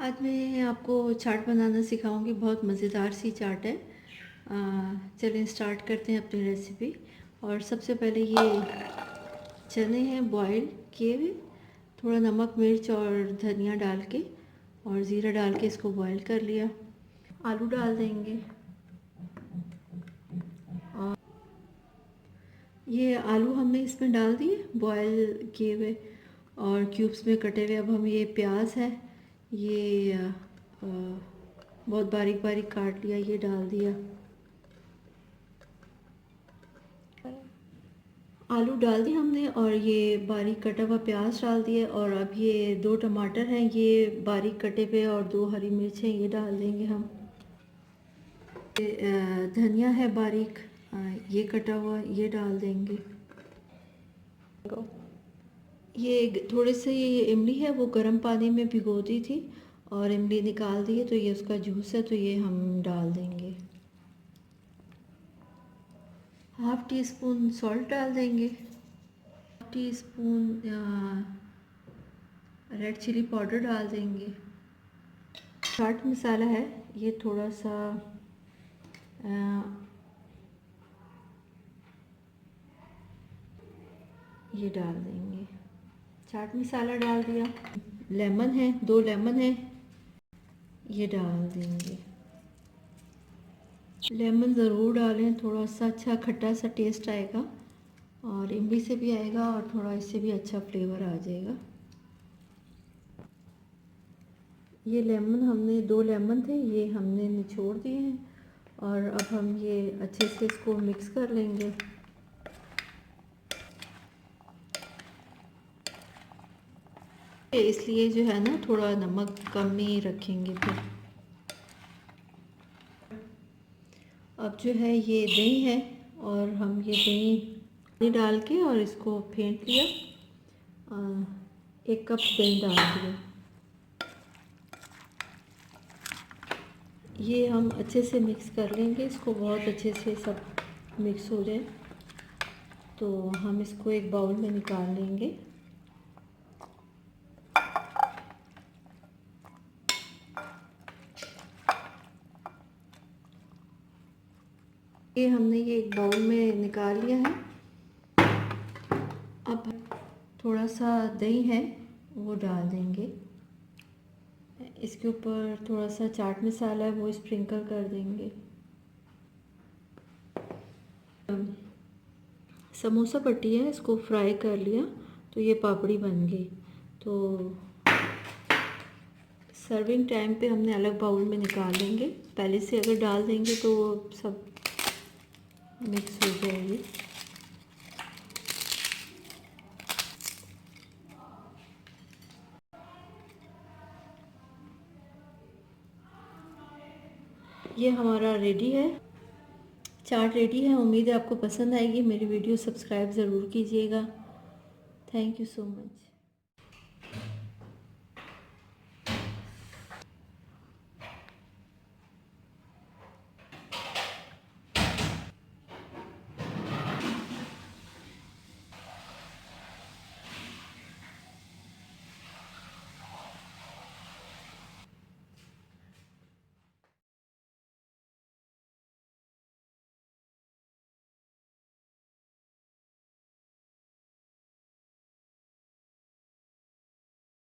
आज मैं आपको चाट बनाना सिखाऊंगी। बहुत मज़ेदार सी चाट है। चलें स्टार्ट करते हैं अपनी रेसिपी। और सबसे पहले ये चने हैं बॉईल किए हुए, थोड़ा नमक मिर्च और धनिया डाल के और ज़ीरा डाल के इसको बॉईल कर लिया। आलू डाल देंगे और ये आलू हमने इसमें डाल दिए बॉईल किए हुए और क्यूब्स में कटे हुए। अब हम ये प्याज है ये बहुत बारीक बारीक काट लिया, ये डाल दिया। आलू डाल दिए हमने और ये बारीक कटा हुआ प्याज डाल दिए। और अब ये 2 टमाटर हैं ये बारीक कटे हुए और 2 हरी मिर्च हैं ये डाल देंगे हम। धनिया है बारीक ये कटा हुआ ये डाल देंगे। ये थोड़े से ये इमली है वो गर्म पानी में भिगो दी थी और इमली निकाल दी है, तो ये उसका जूस है, तो ये हम डाल देंगे। हाफ़ टी स्पून सॉल्ट डाल देंगे, half teaspoon red chilli powder डाल देंगे। चाट मसाला है ये थोड़ा सा ये डाल देंगे। चाट मसाला डाल दिया। लेमन है 2 लेमन है ये डाल देंगे। लेमन ज़रूर डालें, थोड़ा सा अच्छा खट्टा सा टेस्ट आएगा और इमली से भी आएगा और थोड़ा इससे भी अच्छा फ्लेवर आ जाएगा। ये लेमन हमने 2 लेमन थे ये हमने निचोड़ दिए हैं और अब हम ये अच्छे से इसको मिक्स कर लेंगे। इसलिए जो है ना थोड़ा नमक कम ही रखेंगे फिर। अब जो है ये दही है और हम ये दही डाल के और इसको फेंट लिया। 1 कप दही डाल दिया। ये हम अच्छे से मिक्स कर लेंगे, इसको बहुत अच्छे से सब मिक्स हो जाए। तो हम इसको एक बाउल में निकाल लेंगे। ये हमने ये एक बाउल में निकाल लिया है। अब थोड़ा सा दही है वो डाल देंगे। इसके ऊपर थोड़ा सा चाट मसाला है वो स्प्रिंकल कर देंगे। समोसा पट्टी है इसको फ्राई कर लिया तो ये पापड़ी बन गई। तो सर्विंग टाइम पे हमने अलग बाउल में निकाल लेंगे। पहले से अगर डाल देंगे तो सब मिक्स हो जाएगी। ये हमारा रेडी है, चाट रेडी है। उम्मीद है आपको पसंद आएगी। मेरी वीडियो सब्सक्राइब ज़रूर कीजिएगा। Thank you so much.